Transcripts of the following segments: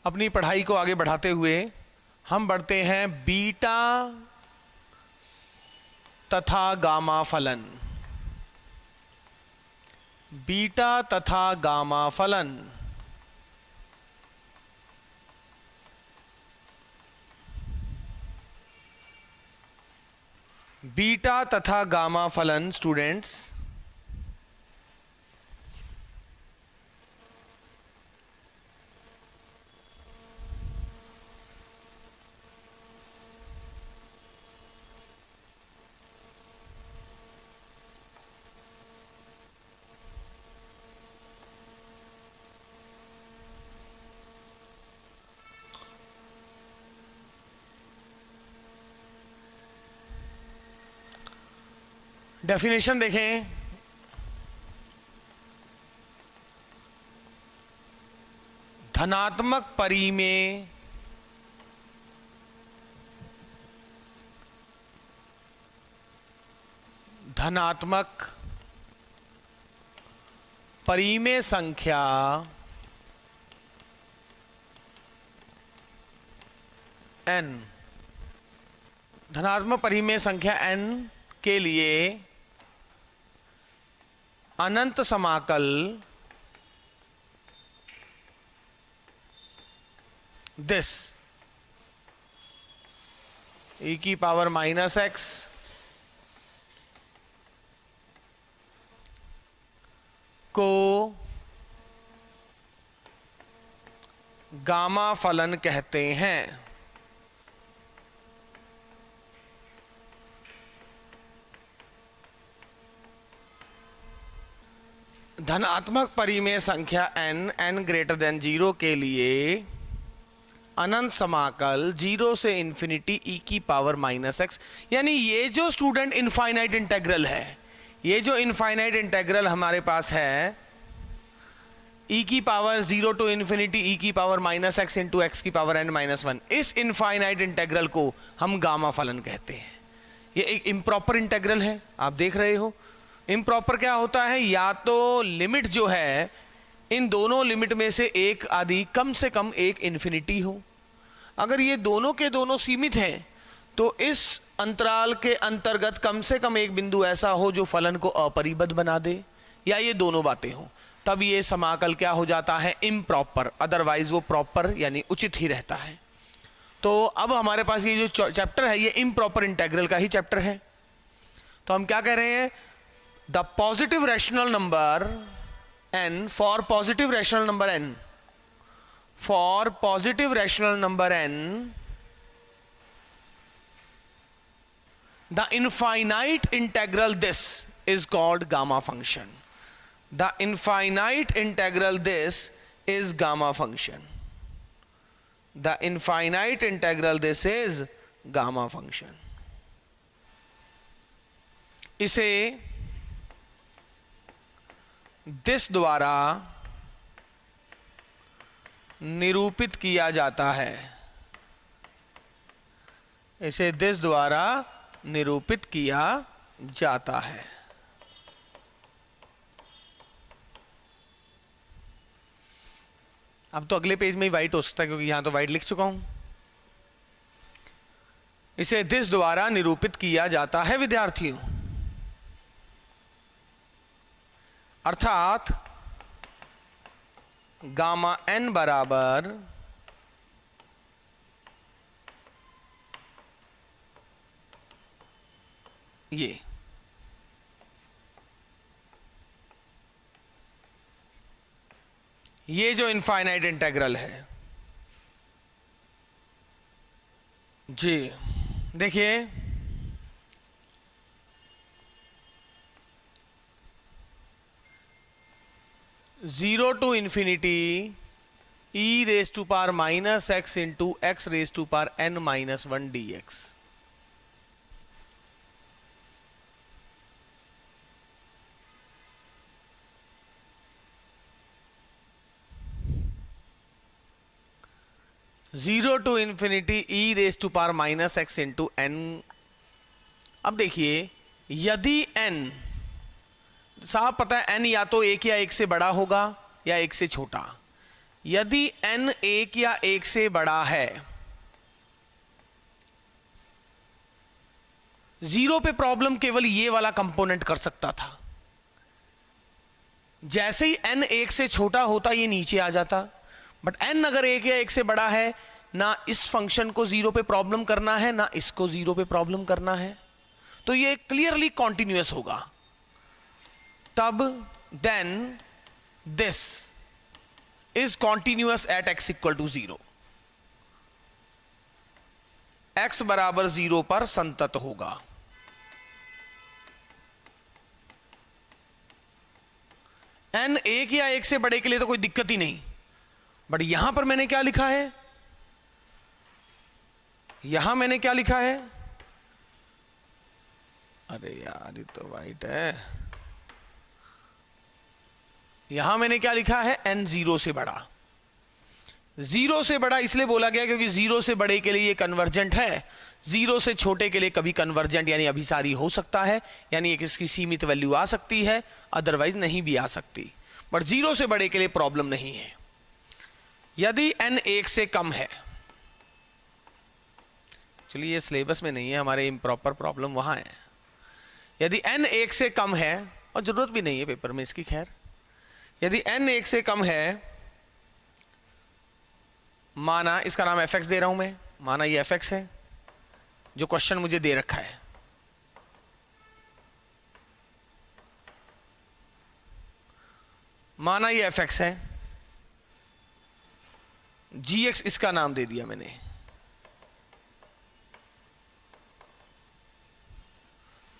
अपनी पढ़ाई को आगे बढ़ाते हुए हम बढ़ते हैं बीटा तथा गामा फलन। बीटा तथा गामा फलन बीटा तथा गामा फलन स्टूडेंट्स डेफिनेशन देखें। धनात्मक परिमेय धनात्मक परिमेय संख्या n, धनात्मक परिमेय संख्या n के लिए अनंत समाकल दिस e की पावर माइनस x को गामा फलन कहते हैं। धनात्मक परिमेय संख्या n ग्रेटर देन 0 के लिए अनंत समाकल 0 से इंफिनिटी e की पावर माइनस x, यानी ये जो स्टूडेंट इनफाइनाइट इंटेग्रल है, ये जो इनफाइनाइट इंटेग्रल हमारे पास है e की पावर 0 टू इंफिनिटी e की power minus x into x की पावर n माइनस 1, इस इनफाइनाइट इंटेग्रल को हम गामा फलन कहते हैं। ये एक इम्प्रॉपर इंटेग्रल है, आप देख रहे हो। इम्प्रॉपर क्या होता है, या तो लिमिट जो है इन दोनों लिमिट में से एक आदि कम से कम एक इन्फिनिटी हो। अगर ये दोनों के दोनों सीमित हैं तो इस अंतराल के अंतर्गत कम से कम एक बिंदु ऐसा हो जो फलन को अपरिबद्ध बना दे, या ये दोनों बातें हो, तब ये समाकल क्या हो जाता है, इम्प्रॉपर। अदरवाइज वो प्रॉपर यानी उचित ही रहता है। तो अब हमारे पास ये जो चैप्टर है ये इम्प्रॉपर इंटेग्रल का ही चैप्टर है। तो हम क्या कह रहे हैं, the positive rational number n, for positive rational number n, for positive rational number n, the infinite integral this is called gamma function. The infinite integral this is gamma function. The infinite integral this is gamma function. इसे this द्वारा निरूपित किया जाता है, इसे this द्वारा निरूपित किया जाता है। अब तो अगले पेज में ही वाइट हो सकता है क्योंकि यहां तो वाइट लिख चुका हूं। इसे दिस द्वारा निरूपित किया जाता है विद्यार्थियों, अर्थात गामा n बराबर ये जो इनफाइनाइट इंटेग्रल है जी, देखिए zero to infinity e raise to power minus x into x raise to power n minus 1 dx। Zero to infinity e raise to power minus x into n। अब देखिए, यदि n, साहब पता है n या तो एक या एक से बड़ा होगा या एक से छोटा, यदि n एक या एक से बड़ा है, जीरो पे प्रॉब्लम केवल ये वाला कंपोनेंट कर सकता था। जैसे ही n एक से छोटा होता ये नीचे आ जाता, बट n अगर एक या एक से बड़ा है, ना इस फंक्शन को जीरो पे प्रॉब्लम करना है ना इसको जीरो पे प्रॉब्लम करना है, तो ये क्लियरली कॉन्टिन्यूअस होगा। तब then this is continuous at x equal to 0, x बराबर 0 पर संतत होगा। n एक या एक से बड़े के लिए तो कोई दिक्कत ही नहीं, बट यहां पर मैंने क्या लिखा है, यहां मैंने क्या लिखा है, अरे यार ये तो वाइट है, यहां मैंने क्या लिखा है, n 0 से बड़ा। 0 से बड़ा इसलिए बोला गया क्योंकि 0 से बड़े के लिए ये कन्वर्जेंट है, 0 से छोटे के लिए कभी कन्वर्जेंट यानी अभिसारी हो सकता है, यानी एक इसकी सीमित वैल्यू आ सकती है, अदरवाइज नहीं भी आ सकती, बट 0 से बड़े के लिए प्रॉब्लम नहीं है। यदि n एक से कम है, चलिए ये सिलेबस में नहीं है, हमारे इम्प्रॉपर प्रॉब्लम वहां है। यदि n एक से कम है, और जरूरत भी नहीं है पेपर में इसकी, खैर यदि n एक से कम है, माना इसका नाम fx दे रहा हूं मैं, माना ये fx है जो क्वेश्चन मुझे दे रखा है, माना ये fx है, gx इसका नाम दे दिया मैंने,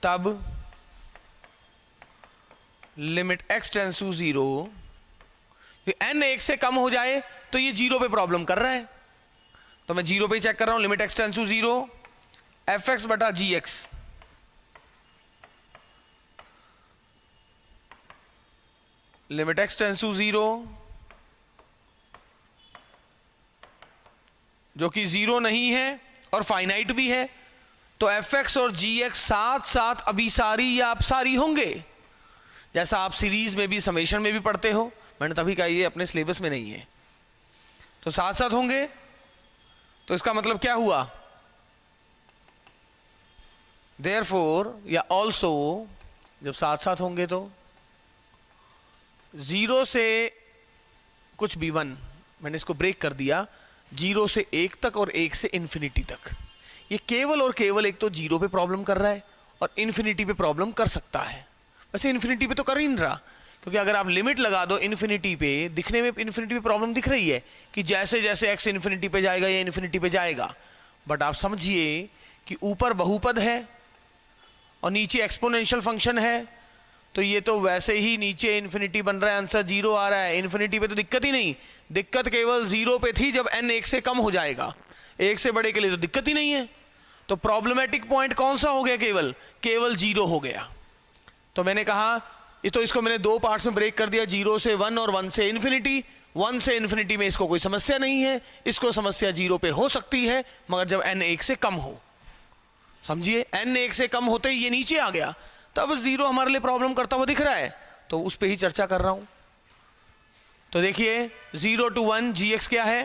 तब limit x tends to 0, n एक से कम हो जाए तो ये 0 पे प्रॉब्लम कर रहा है, तो मैं 0 पे चेक कर रहा हूं, limit x tends to 0 fx बटा gx, limit x tends to 0 जो कि 0 नहीं है और फाइनाइट भी है, तो fx और gx साथ साथ अभिसारी या अपसारी होंगे, जैसा आप सीरीज में भी समेशन में भी पढ़ते हो, मैंने तभी कहा ये अपने सिलेबस में नहीं है, तो साथ साथ होंगे। तो इसका मतलब क्या हुआ, देयरफॉर या ऑल्सो, जब साथ साथ होंगे तो 0 से कुछ भी 1, मैंने इसको ब्रेक कर दिया, 0 से 1 तक और 1 से इन्फिनिटी तक, ये केवल और केवल एक तो 0 पे प्रॉब्लम कर रहा है और इन्फिनिटी पे प्रॉब्लम कर सकता है। वैसे इन्फिनिटी पे तो कर ही नहीं रहा, क्योंकि अगर आप लिमिट लगा दो इन्फिनिटी पे, दिखने में इन्फिनिटी पे प्रॉब्लम दिख रही है कि जैसे जैसे x इन्फिनिटी पे जाएगा ये इन्फिनिटी पे जाएगा, बट आप समझिए कि ऊपर बहुपद है और नीचे एक्सपोनेंशियल फंक्शन है, तो ये तो वैसे ही नीचे इन्फिनिटी बन रहा है, आंसर 0 आ रहा है, इन्फिनिटी पे तो दिक्कत ही नहीं, दिक्कत केवल 0 पे थी जब n 1 से कम हो जाएगा, 1 से बड़े के लिए तो दिक्कत ही नहीं है। तो प्रॉब्लमेटिक पॉइंट कौन सा हो गया, केवल 0 हो गया। तो मैंने कहा ये तो इसको मैंने 2 पार्ट्स में ब्रेक कर दिया, 0 से 1 और 1 से इन्फिनिटी। 1 से इन्फिनिटी में इसको कोई समस्या नहीं है, इसको समस्या 0 पे हो सकती है, मगर जब n 1 से कम हो, समझिए n 1 से कम होते ही ये नीचे आ गया, तब 0 हमारे लिए प्रॉब्लम करता हुआ दिख रहा है, तो उस पर ही चर्चा कर रहा हूं। तो देखिए 0 to 1 gx क्या है,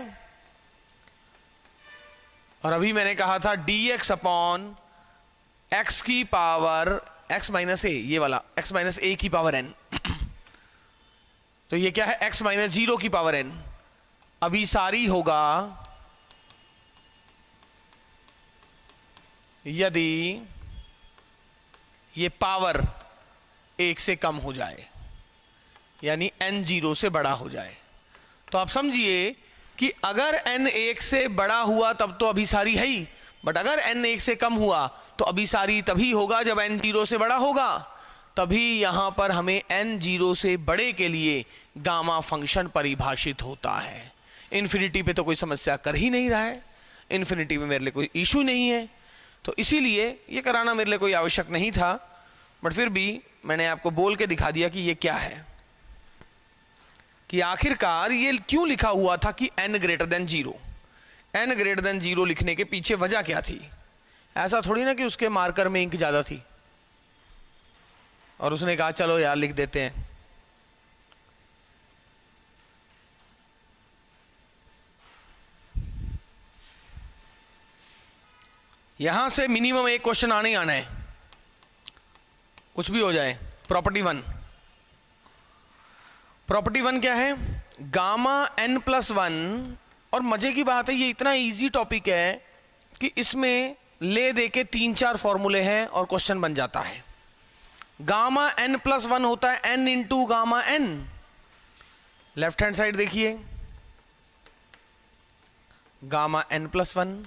और अभी मैंने कहा था dx अपॉन x की पावर x माइनस ए, ये वाला x माइनस ए की पावर n, तो ये क्या है x माइनस 0 की पावर n, अभी सारी होगा यदि ये पावर 1 से कम हो जाए, यानी n 0 से बड़ा हो जाए। तो आप समझिए कि अगर n 1 से बड़ा हुआ तब तो अभिसारी है ही, बट अगर n 1 से कम हुआ तो अभिसारी तभी होगा जब n 0 से बड़ा होगा, तभी यहां पर हमें n 0 से बड़े के लिए गामा फंक्शन परिभाषित होता है। इन्फिनिटी पे तो कोई समस्या कर ही नहीं रहा है, इन्फिनिटी में मेरे लिए कोई इशू नहीं है, तो इसीलिए ये कराना मेरे लिए कोई आवश्यक नहीं था, बट फिर भी मैंने आपको बोल के दिखा दिया कि ये क्या है, कि आखिरकार ये क्यों लिखा हुआ था कि n greater than 0। n greater than 0 लिखने के पीछे वजह क्या थी, ऐसा थोड़ी ना कि उसके मार्कर में इंक ज़्यादा थी और उसने कहा चलो यार लिख देते हैं। यहां से मिनिमम एक क्वेश्चन आने ही आना है, कुछ भी हो जाए। प्रॉपर्टी वन, प्रॉपर्टी वन क्या है? Gamma n plus one. और मजे की बात है ये इतना इजी टॉपिक है कि इसमें ले दे के 3-4 फॉर्मूले हैं और क्वेश्चन बन जाता है। गामा n प्लस वन होता है n into gamma n। Left hand side देखिए, गामा n प्लस वन,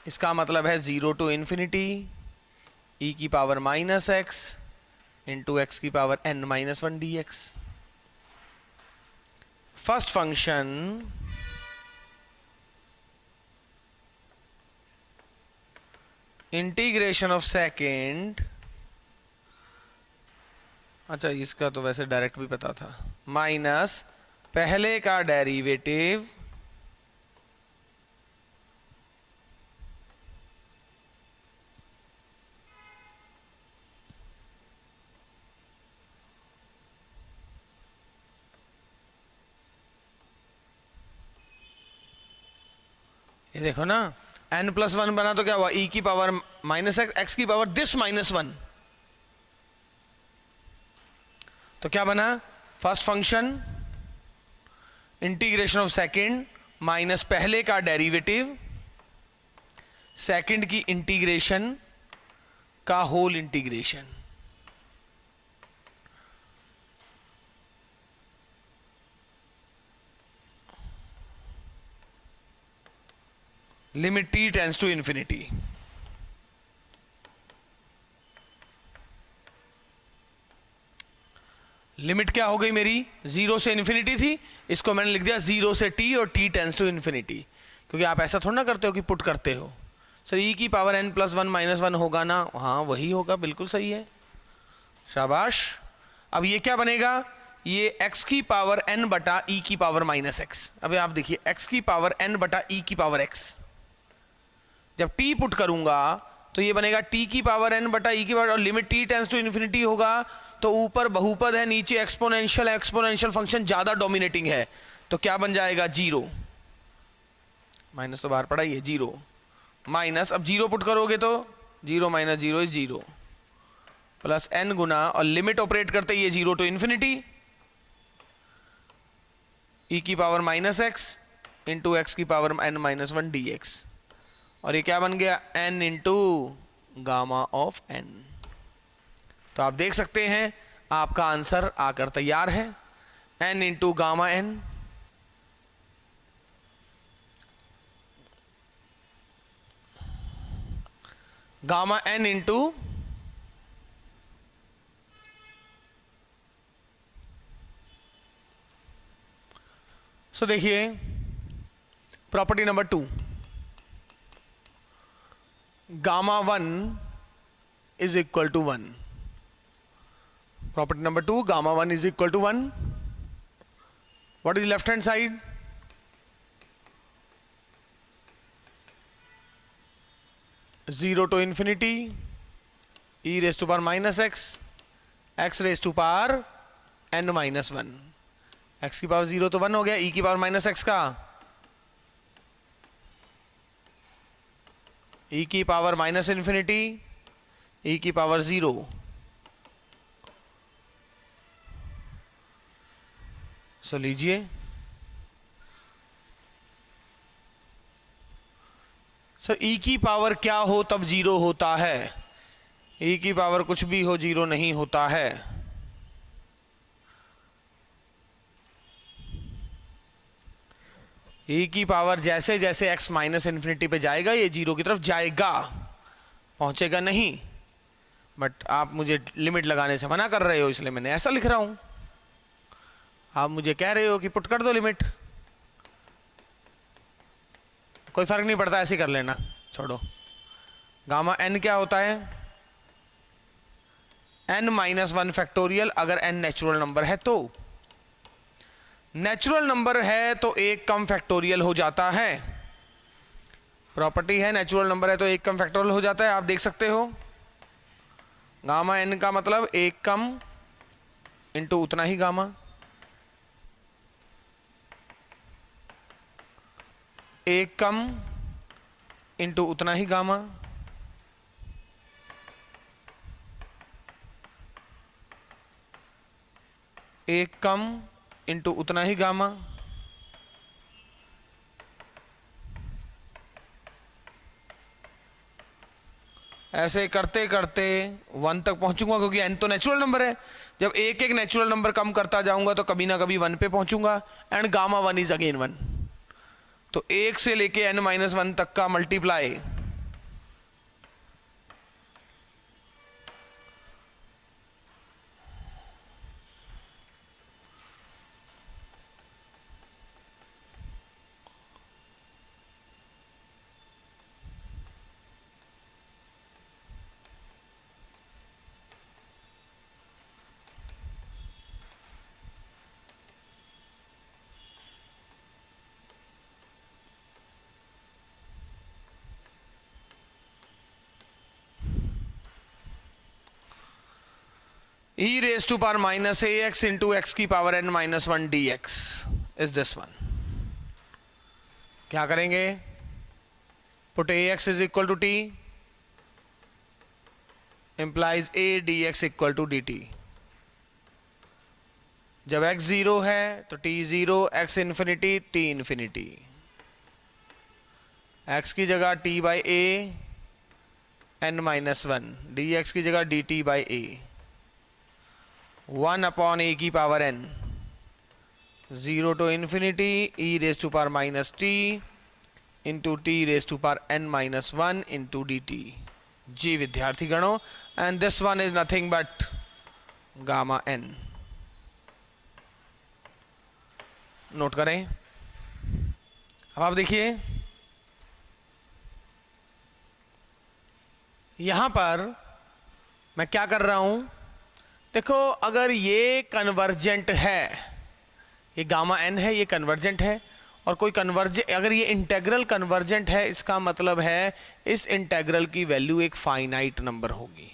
इसका मतलब है 0 टू इंफिनिटी e की power minus x into x की power n minus one d x. First function integration of second, अच्छा इसका तो वैसे डायरेक्ट भी पता था, माइनस पहले का डेरिवेटिव ये देखो ना, n प्लस वन बना तो क्या हुआ, e की पावर माइनस एक्स, एक्स की पावर दिस माइनस वन। तो क्या बना, first function integration of second minus पहले का डेरिवेटिव सेकंड की इंटीग्रेशन का whole integration. Limit t tends to infinity. Limit क्या हो गई मेरी, 0 से इंफिनिटी थी, इसको मैंने लिख दिया 0 से t और t टेंड्स टू इंफिनिटी। क्योंकि आप ऐसा थोड़ा ना करते हो कि पुट करते हो, सर e की power n plus one minus one होगा ना, हाँ वही होगा, बिल्कुल सही है, शाबाश। अब ये क्या बनेगा, ये x की पावर n बटा e की पावर माइनस एक्स। अभी आप देखिए x की पावर n बटा e की पावर x, जब t पुट करूंगा तो ये बनेगा t की पावर n बटा e की पावर, और limit t tends to infinity होगा तो ऊपर बहुपद है, नीचे एक्सपोनेंशियल, एक्सपोनेंशियल फंक्शन ज्यादा डोमिनेटिंग है, तो क्या बन जाएगा, 0, माइनस तो बाहर पड़ा ही है, 0 माइनस, अब 0 पुट करोगे तो 0 माइनस 0 इज 0 प्लस n गुना, और लिमिट ऑपरेट करते ये 0 टू इन्फिनिटी e की power minus x into x की power n minus one d x. और ये क्या बन गया, n into gamma of n। तो आप देख सकते हैं आपका आंसर आकर तैयार है, n into gamma n, gamma n into so देखिए property number 2, gamma 1 is equal to 1। Property number 2, gamma 1 is equal to 1। What is left hand side, zero to infinity e raise to power minus x, x raise to power n minus one. X की power 0 तो 1 हो गया, e की power minus x का e की power minus infinity e की power 0। सो लीजिए, sir e की पावर क्या हो तब 0 होता है, e की पावर कुछ भी हो 0 नहीं होता है। e की पावर जैसे जैसे x माइनस इंफिनिटी पे जाएगा ये 0 की तरफ जाएगा, पहुंचेगा नहीं। बट आप मुझे लिमिट लगाने से मना कर रहे हो, इसलिए मैंने ऐसा लिख रहा हूं। आप मुझे कह रहे हो कि पुट कर दो लिमिट, कोई फर्क नहीं पड़ता, ऐसे कर लेना, छोड़ो। गामा n क्या होता है, n माइनस वन फैक्टोरियल, अगर n नेचुरल नंबर है तो, नेचुरल नंबर है तो एक कम फैक्टोरियल हो जाता है। प्रॉपर्टी है नेचुरल नंबर है तो एक कम फैक्टोरियल हो जाता है, आप देख सकते हो। गामा n का मतलब एक कम इंटू उतना ही गामा, एक कम इंटू उतना ही गामा, एक कम इंटू उतना ही गामा, ऐसे करते करते 1 तक पहुंचूंगा, क्योंकि n तो नेचुरल नंबर है। जब एक एक नेचुरल नंबर कम करता जाऊंगा तो कभी ना कभी 1 पे पहुंचूंगा, एंड गामा 1 इज अगेन 1। तो 1 से लेके n-1 तक का multiply e raised to power minus ax into x की पावर n-1 dx is this one। क्या करेंगे? put ax is equal to t implies a dx equal to dt। जब x 0 है तो t 0, x infinity t infinity, x की जगह t by a n-1, dx की जगह dt by a, 1 upon a की power n, 0 to infinity e raise to power minus t into t raise to power n-1 into dt। जी विद्यार्थी गणों, and this one is nothing but gamma n। Note करें। अब आप देखिए यहां पर मैं क्या कर रहा हूं। देखो, अगर ये कन्वर्जेंट है, ये गामा n है, ये कन्वर्जेंट है, और कोई अगर ये इंटेग्रल कन्वर्जेंट है, इसका मतलब है इस इंटेग्रल की वैल्यू एक फाइनाइट नंबर होगी,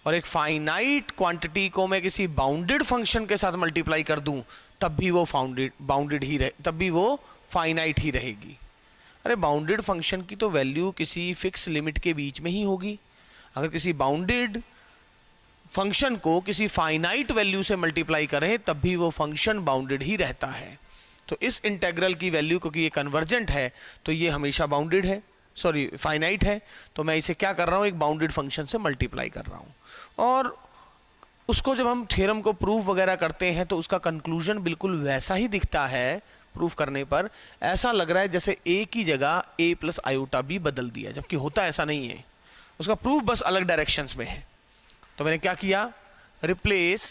और एक फाइनाइट क्वांटिटी को मैं किसी बाउंडेड फंक्शन के साथ मल्टीप्लाई कर दूं तब भी वो बाउंडेड ही रहे, तब भी वो फाइनाइट ही रहेगी। अरे बाउंडेड फंक्शन की तो वैल्यू किसी फिक्स लिमिट के बीच में ही होगी। अगर किसी बाउंडेड फंक्शन को किसी फाइनाइट वैल्यू से मल्टीप्लाई करें तब भी वो फंक्शन बाउंडेड ही रहता है। तो इस इंटेग्रल की वैल्यू, क्योंकि ये कन्वर्जेंट है तो ये हमेशा बाउंडेड है, सॉरी फाइनाइट है, तो मैं इसे क्या कर रहा हूँ, एक बाउंडेड फंक्शन से मल्टीप्लाई कर रहा हूँ। और उसको जब हम थ्योरम को प्रूफ वगैरह करते हैं तो उसका कंक्लूजन बिल्कुल वैसा ही दिखता है। प्रूफ करने पर ऐसा लग रहा है जैसे a की जगह a प्लस आयोटा b बदल दिया, जबकि होता ऐसा नहीं है। उसका प्रूफ बस अलग डायरेक्शंस में है। तो मैंने क्या किया, replace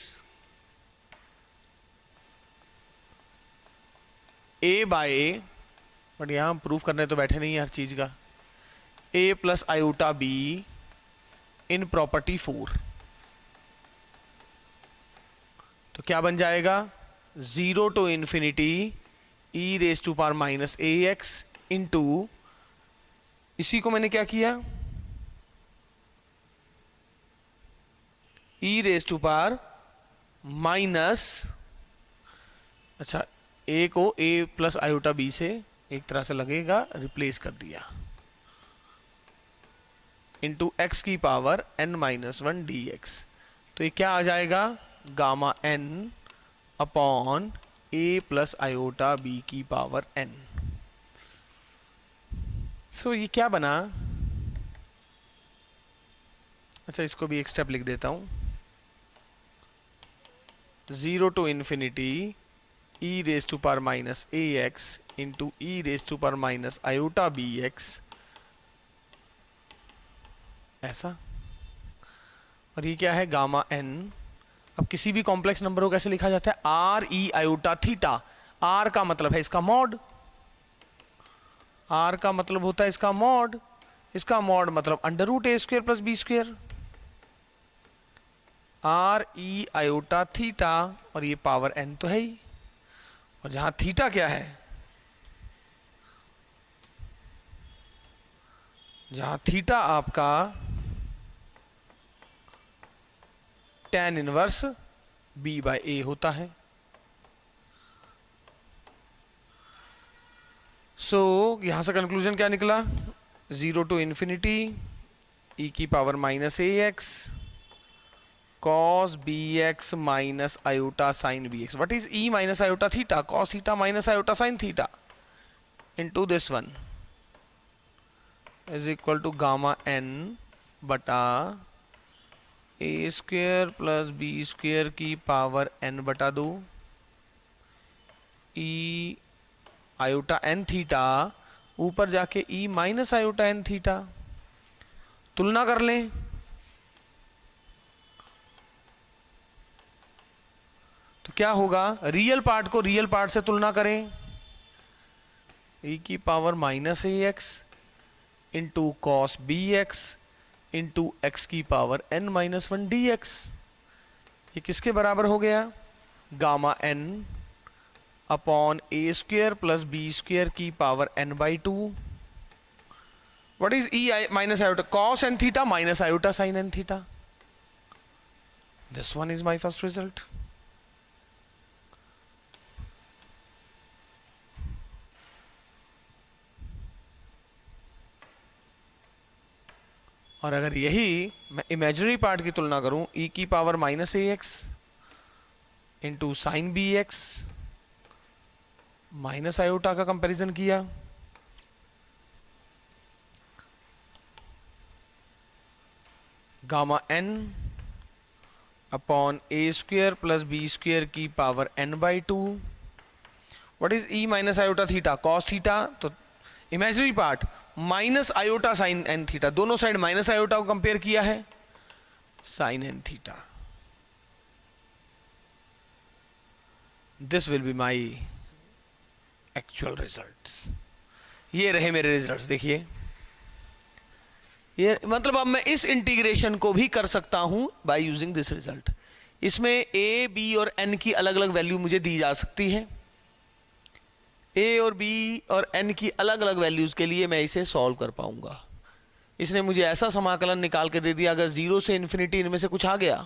a by a, but यहां हम प्रूफ करने तो बैठे नहीं है हर चीज का, a plus iota b in property 4। तो क्या बन जाएगा, 0 to infinity e raise to power minus a x into, इसी को मैंने क्या किया, e raise to power minus, अच्छा a को a प्लस आयोटा b से एक तरह से लगेगा रिप्लेस कर दिया, इंटू x की पावर n-1 dx। तो ये क्या आ जाएगा, gamma n upon a plus iota b की पावर n। सो ये क्या बना, अच्छा इसको भी एक स्टेप लिख देता हूं, 0 to infinity e raise to power minus a x into e raise to power minus iota b x, ऐसा। और ये क्या है, गामा n। अब किसी भी कॉम्प्लेक्स नंबर को कैसे लिखा जाता है, r e iota theta. R का मतलब है इसका मॉड, आर का मतलब होता है इसका मॉड, इसका मॉड मतलब under root a square plus b square, R e iota theta, और ये पावर n तो है ही। और जहां थीटा क्या है, जहां थीटा आपका tan इनवर्स b बाय ए होता है। सो यहां से कंक्लूजन क्या निकला, 0 to infinity e की power minus a x cos bx minus iota sin bx. What is e minus iota theta? Cos theta minus iota sin theta into this one is equal to gamma n बटा a square plus b square की power n बटा 2 e iota n theta ऊपर जाके e minus iota n theta. तुलना कर लें तो क्या होगा, रियल पार्ट को रियल पार्ट से तुलना करें, e की power minus a x into cos b x into x की power n minus one d x. ये किसके बराबर हो गया, gamma n upon a square plus b square की power n by 2. What is e minus iota, cos n theta minus iota sign n theta. This one is my first result. और अगर यही मैं इमेजिनरी पार्ट की तुलना करूं, e की power minus a x into sine b x minus iota का comparison किया, gamma n upon a square plus b square की power n by 2. What is e minus iota theta, cos theta, तो imaginary part minus iota sine n theta, दोनों side minus iota को compare किया है, sine n theta. This will be my actual results. ये रहे मेरे results. देखिए ये मतलब अब मैं इस इंटीग्रेशन को भी कर सकता हूं बाय यूजिंग दिस रिजल्ट. इसमें ए बी और एन की अलग अलग वैल्यू मुझे दी जा सकती है. ए और बी और एन की अलग अलग वैल्यूज के लिए मैं इसे सॉल्व कर पाऊंगा. इसने मुझे ऐसा समाकलन निकाल के दे दिया, अगर 0 से इन्फिनिटी इनमें से कुछ आ गया